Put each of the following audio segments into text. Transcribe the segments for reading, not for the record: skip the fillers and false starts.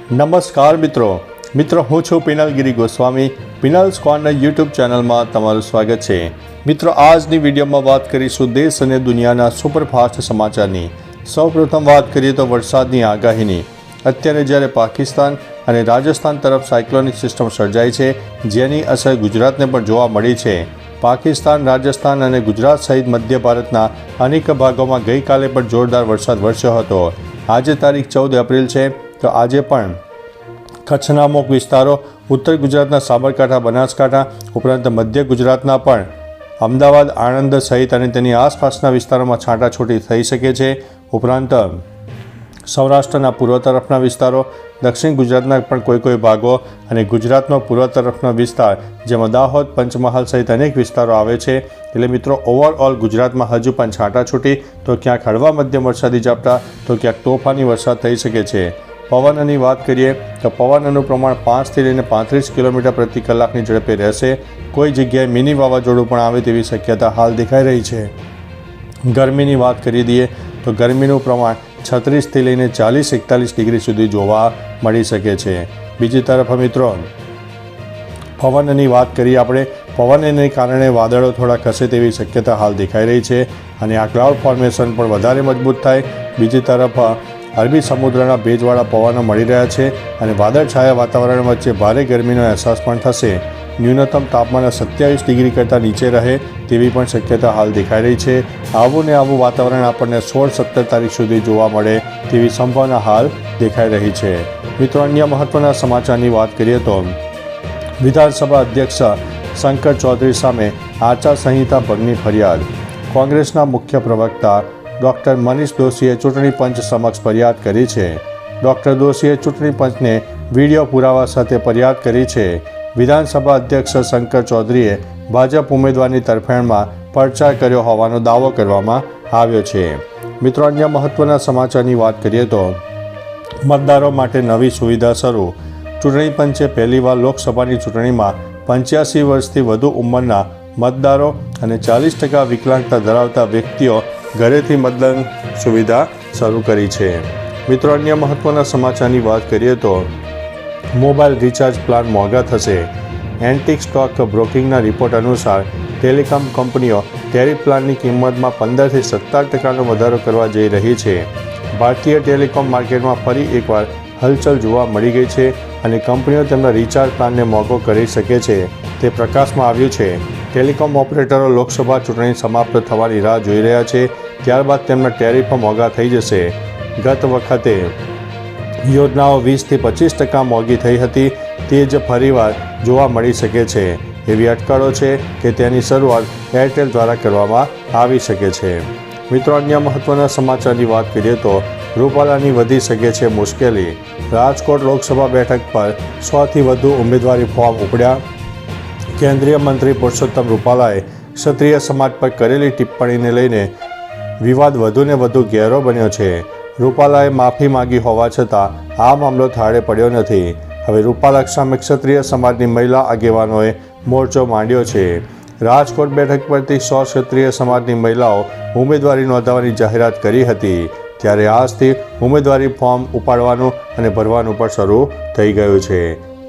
નમસ્કાર મિત્રો હું છું પિનલગીરી ગોસ્વામી। પિનલ્સ કોર્નર યુટ્યુબ ચેનલમાં તમારું સ્વાગત છે। મિત્રો આજની વિડીયોમાં વાત કરીશું દેશ અને દુનિયાના સુપરફાસ્ટ સમાચારની। સૌપ્રથમ વાત કરીએ તો વરસાદની આગાહીની। અત્યારે જ્યારે પાકિસ્તાન અને રાજસ્થાન તરફ સાયક્લોનિક સિસ્ટમ સર્જાઈ છે, જેની અસર ગુજરાતને પણ જોવા મળી છે। પાકિસ્તાન, રાજસ્થાન અને ગુજરાત સહિત મધ્ય ભારતના અનેક ભાગોમાં ગઈકાલે પણ જોરદાર વરસાદ વરસ્યો હતો। આજે તારીખ 14 એપ્રિલ છે, તો આજે પણ કચ્છના અમુક વિસ્તારો, ઉત્તર ગુજરાતના સાબરકાંઠા, બનાસકાંઠા ઉપરાંત મધ્ય ગુજરાતના પણ અમદાવાદ, આણંદ સહિત અને તેની આસપાસના વિસ્તારોમાં છાંટાછૂટી થઈ શકે છે। ઉપરાંત સૌરાષ્ટ્રના પૂર્વ તરફના વિસ્તારો, દક્ષિણ ગુજરાતના પણ કોઈ ભાગો અને ગુજરાતનો પૂર્વ તરફનો વિસ્તાર જેમાં દાહોદ, પંચમહાલ સહિત અનેક વિસ્તારો આવે છે। એટલે મિત્રો ઓવરઓલ ગુજરાતમાં હજુ પણ છાંટાછૂટી, તો ક્યાંક હળવા મધ્યમ વરસાદી ઝાપટા, તો ક્યાંક તોફાની વરસાદ થઈ શકે છે। પવનની વાત કરીએ તો પવનનું પ્રમાણ 5 થી લઈને 35 કિલોમીટર પ્રતિ કલાકની ઝડપે રહેશે। કોઈ જગ્યાએ મિની વાવાઝોડું પણ આવે તેવી શક્યતા હાલ દેખાઈ રહી છે। ગરમીની વાત કરી દઈએ તો ગરમીનું પ્રમાણ 36 થી લઈને 40-41 ડિગ્રી સુધી જોવા મળી શકે છે। બીજી તરફ મિત્રો પવનની વાત કરીએ આપણે, પવનને કારણે વાદળો થોડા ખસે તેવી શક્યતા હાલ દેખાઈ રહી છે અને આ ક્લાઉડ ફોર્મેશન પણ વધારે મજબૂત થાય। બીજી તરફ અરબી સમુદ્રના ભેજવાળા પવનો મળી રહ્યા છે અને વાદળછાયા વાતાવરણ વચ્ચે ભારે ગરમીનો અહેસાસ પણ થશે। ન્યૂનતમ તાપમાન 27 ડિગ્રી કરતાં નીચે રહે તેવી પણ શક્યતા હાલ દેખાઈ રહી છે। આવું વાતાવરણ આપણને 16-17 તારીખ સુધી જોવા મળે તેવી સંભાવના હાલ દેખાઈ રહી છે। મિત્રો અન્ય મહત્વના સમાચારની વાત કરીએ તો વિધાનસભા અધ્યક્ષ શંકર ચૌધરી સામે આચારસંહિતા ભંગની ફરિયાદ। કોંગ્રેસના મુખ્ય પ્રવક્તા ડૉક્ટર મનીષ દોશીએ ચૂંટણી પંચ સમક્ષ ફરિયાદ કરી છે। ડૉક્ટર દોશીએ ચૂંટણી પંચને વિડીયો પુરાવા સાથે ફરિયાદ કરી છે। વિધાનસભા અધ્યક્ષ શંકર ચૌધરીએ ભાજપ ઉમેદવારની તરફેણમાં પ્રચાર કર્યો હોવાનો દાવો કરવામાં આવ્યો છે। મિત્રો અન્ય મહત્વના સમાચારની વાત કરીએ તો મતદારો માટે નવી સુવિધા શરૂ। ચૂંટણી પંચે પહેલીવાર લોકસભાની ચૂંટણીમાં 85 વર્ષથી વધુ ઉંમરના મતદારો અને 40% વિકલાંગતા ધરાવતા વ્યક્તિઓ ઘરેથી મતદાન સુવિધા શરૂ કરી છે। મિત્રો અન્ય મહત્વના સમાચારની વાત કરીએ તો મોબાઈલ રિચાર્જ પ્લાન મોંઘા થશે। એન્ટિક સ્ટોક બ્રોકિંગના રિપોર્ટ અનુસાર ટેલિકોમ કંપનીઓ ટેરિફ પ્લાનની કિંમતમાં 15 થી 17% વધારો કરવા જઈ રહી છે। ભારતીય ટેલિકોમ માર્કેટમાં ફરી એકવાર હલચલ જોવા મળી ગઈ છે અને કંપનીઓ તેમના રિચાર્જ પ્લાનને મોંઘો કરી શકે છે તે પ્રકાશમાં આવ્યું છે। ટેલિકોમ ઓપરેટરો લોકસભા ચૂંટણી સમાપ્ત થવાની રાહ જોઈ રહ્યા છે, ત્યારબાદ તેમના ટેરિફ મોંઘા થઈ જશે। ગત વખતે યોજનાઓ 20 થી 25% મોંઘી થઈ હતી, તે જ ફરીવાર જોવા મળી શકે છે। એવી અટકળો છે કે તેની શરૂઆત એરટેલ દ્વારા કરવામાં આવી શકે છે। મિત્રો અન્ય મહત્વના સમાચારની વાત કરીએ તો રૂપાલાની વધી શકે છે મુશ્કેલી। રાજકોટ લોકસભા બેઠક પર 100થી વધુ ઉમેદવારી ફોર્મ ઉપડ્યા। કેન્દ્રીય મંત્રી પુરુષોત્તમ રૂપાલાએ ક્ષત્રિય સમાજ પર કરેલી ટિપ્પણીને લઈને વિવાદ વધુને વધુ ઘેરો બન્યો છે। રૂપાલાએ માફી માંગી હોવા છતાં આ મામલો થાળે પડ્યો નથી। હવે રૂપાલા સામે ક્ષત્રિય સમાજની મહિલા આગેવાનોએ મોરચો માંડ્યો છે। રાજકોટ બેઠક પરથી 100 ક્ષત્રિય સમાજની મહિલાઓ ઉમેદવારી નોંધાવવાની જાહેરાત કરી હતી, ત્યારે આજથી ઉમેદવારી ફોર્મ ઉપાડવાનું અને ભરવાનું પણ શરૂ થઈ ગયું છે।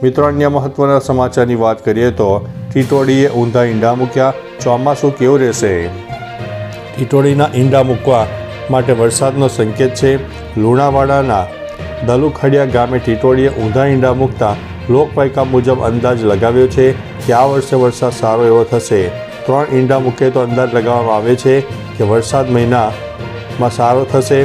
મિત્રો અન્ય મહત્વના સમાચારની વાત કરીએ તો ટીટોડીએ ઊંધા ઈંડા મૂક્યા, ચોમાસું કેવું રહેશે? ટીટોડીના ઈંડા મૂકવા માટે વરસાદનો સંકેત છે। લુણાવાડાના દલુખડિયા ગામે ટીટોડીએ ઊંધા ઈંડા મૂકતા લોકવાયકા મુજબ અંદાજ લગાવ્યો છે કે આ વર્ષે વરસાદ સારો એવો થશે। 3 ઈંડા મૂકે તો અંદાજ લગાવવામાં આવે છે કે વરસાદ મહિનામાં સારો થશે।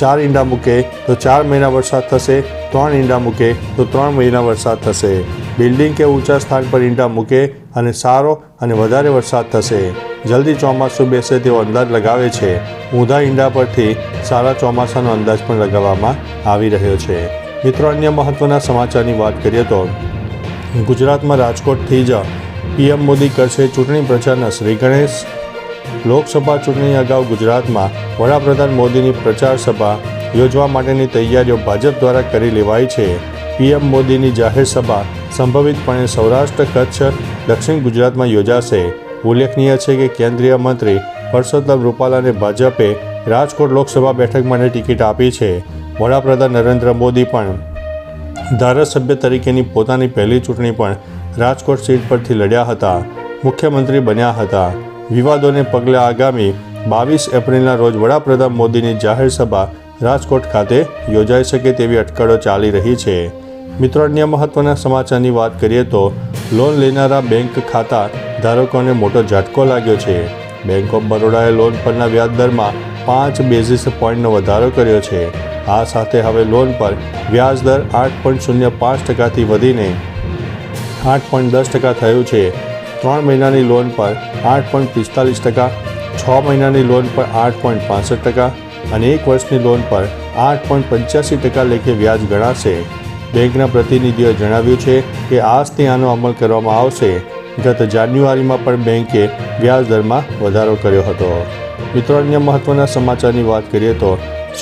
4 ઈંડા મૂકે તો 4 મહિના વરસાદ થશે। 3 ઈંડા મૂકે તો 3 મહિના વરસાદ થશે। બિલ્ડિંગ કે ઊંચા સ્થાન પર ઈંડા મૂકે અને સારો અને વધારે વરસાદ થશે। જલ્દી ચોમાસું બેસે તેવો અંદાજ લગાવે છે। ઊંધા ઈંડા પરથી સારા ચોમાસાનો અંદાજ પણ લગાવવામાં આવી રહ્યો છે। મિત્રો અન્ય મહત્વના સમાચારની વાત કરીએ તો ગુજરાતમાં રાજકોટથી જ પીએમ મોદી કરશે ચૂંટણી પ્રચારના શ્રી ગણેશ। લોકસભા ચૂંટણી અગાઉ ગુજરાતમાં વડાપ્રધાન મોદીની પ્રચાર સભા યોજવા માટેની તૈયારીઓ ભાજપ દ્વારા કરી લેવાઈ છે। પીએમ મોદીની જાહેર સભા સંભવિતપણે સૌરાષ્ટ્ર, કચ્છ, દક્ષિણ ગુજરાતમાં યોજાશે। ઉલ્લેખનીય છે કે કેન્દ્રીય મંત્રી પરસોત્તમ રૂપાલાને ભાજપે રાજકોટ લોકસભા બેઠક માટે ટિકિટ આપી છે। વડાપ્રધાન નરેન્દ્ર મોદી પણ ધારાસભ્ય તરીકેની પોતાની પહેલી ચૂંટણી પણ રાજકોટ સીટ પરથી લડ્યા હતા. મુખ્યમંત્રી બન્યા હતા. વિવાદોને પગલે આગામી 22 એપ્રિલના રોજ વડાપ્રધાન મોદીની જાહેર સભા રાજકોટ ખાતે યોજાઈ શકે તેવી અટકળો ચાલી રહી છે. મિત્રો, અન્ય મહત્વના સમાચારની વાત કરીએ તો લોન લેનારા બેંક ખાતા ધારકોને મોટો ઝટકો લાગ્યો છે. બેંક ઓફ બરોડાએ લોન પરના વ્યાજ દરમાં 5 બેઝિસ પોઈન્ટનો વધારો કર્યો છે. આ સાથે હવે લોન પર વ્યાજ દર 8.05% વધીને 8.10% થયું છે. 3 મહિનાની લોન પર 8.45%, 6 મહિનાની લોન પર 8.65% અને 1 વર્ષની લોન પર 8.85% લેખે વ્યાજ ગણાશે. બેંકના પ્રતિનિધિઓએ જણાવ્યું છે કે આજથી આનો અમલ કરવામાં આવશે. ગત જાન્યુઆરીમાં પણ બેંકે વ્યાજ દરમાં વધારો કર્યો હતો. મિત્રો, અન્ય મહત્વના સમાચારની વાત કરીએ તો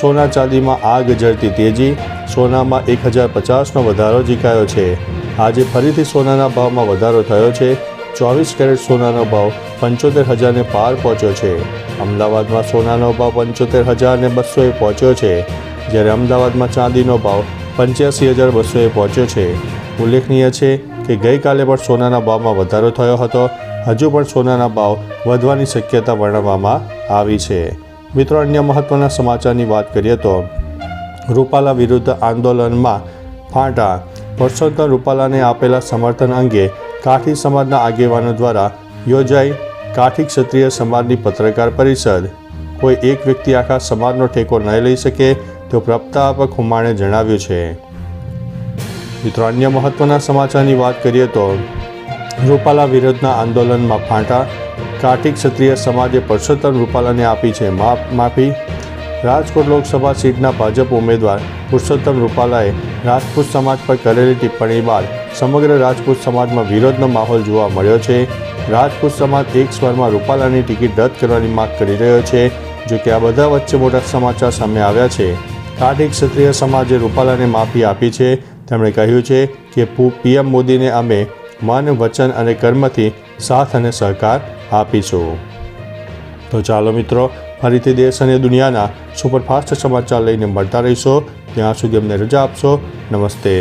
સોના ચાંદીમાં આગ ઝરતી તેજી. સોનામાં 1050નો વધારો ઝીકાયો છે. આજે ફરીથી સોનાના ભાવમાં વધારો થયો છે. 24 કેરેટ સોનાનો ભાવ 75,000ને પાર પહોંચ્યો છે. અમદાવાદમાં સોનાનો ભાવ 75,200એ પહોંચ્યો છે, જ્યારે અમદાવાદમાં ચાંદીનો ભાવ 85,200એ પહોંચ્યો છે. ઉલ્લેખનીય છે કે ગઈકાલે પણ સોનાના ભાવમાં વધારો થયો હતો. હજુ પણ સોનાના ભાવ વધવાની શક્યતા વર્ણવવામાં આવી છે. મિત્રો, અન્ય મહત્વના સમાચારની વાત કરીએ તો રૂપાલા વિરુદ્ધ આંદોલનમાં ફાંટા. પરસોત્તમ રૂપાલાને આપેલા સમર્થન અંગે કાઠી સમાજના આગેવાનો દ્વારા યોજાઈ કાઠી ક્ષત્રિય સમાજની પત્રકાર પરિષદ. કોઈ એક વ્યક્તિ આખા સમાજનો ટેકો ન લઈ શકે તેવું પ્રતાપ ખુમાણે જણાવ્યું છે. મિત્રો, અન્ય મહત્વના સમાચારની વાત કરીએ તો રૂપાલા વિરુદ્ધના આંદોલનમાં ફાંટા. કાઠી ક્ષત્રિય સમાજે પરસોત્તમ રૂપાલાને આપી છે માફી. રાજકોટ લોકસભા સીટના ભાજપ ઉમેદવાર પુરુષોત્તમ રૂપાલાએ રાજપૂત સમાજ પર કરેલી ટિપ્પણી બાદ સમગ્ર રાજપૂત સમાજમાં વિરોધનો માહોલ જોવા મળ્યો છે. રાજપૂત સમાજ એક સ્વરમાં રૂપાલાની ટિકિટ રદ કરવાની માંગ કરી રહ્યો છે. જો કે આ બધા વચ્ચે મોટા સમાચાર સામે આવ્યા છે. કાઠી ક્ષત્રિય સમાજે રૂપાલાને માફી આપી છે. તેમણે કહ્યું છે કે પીએમ મોદીને અમે મન, વચન અને કર્મથી સાથ અને સહકાર આપીશું. તો ચાલો મિત્રો, ફરીથી દેશ અને દુનિયાના સુપરફાસ્ટ સમાચાર લઈને મળતા રહીશો. ત્યાં સુધી અમને રજા આપશો. નમસ્તે.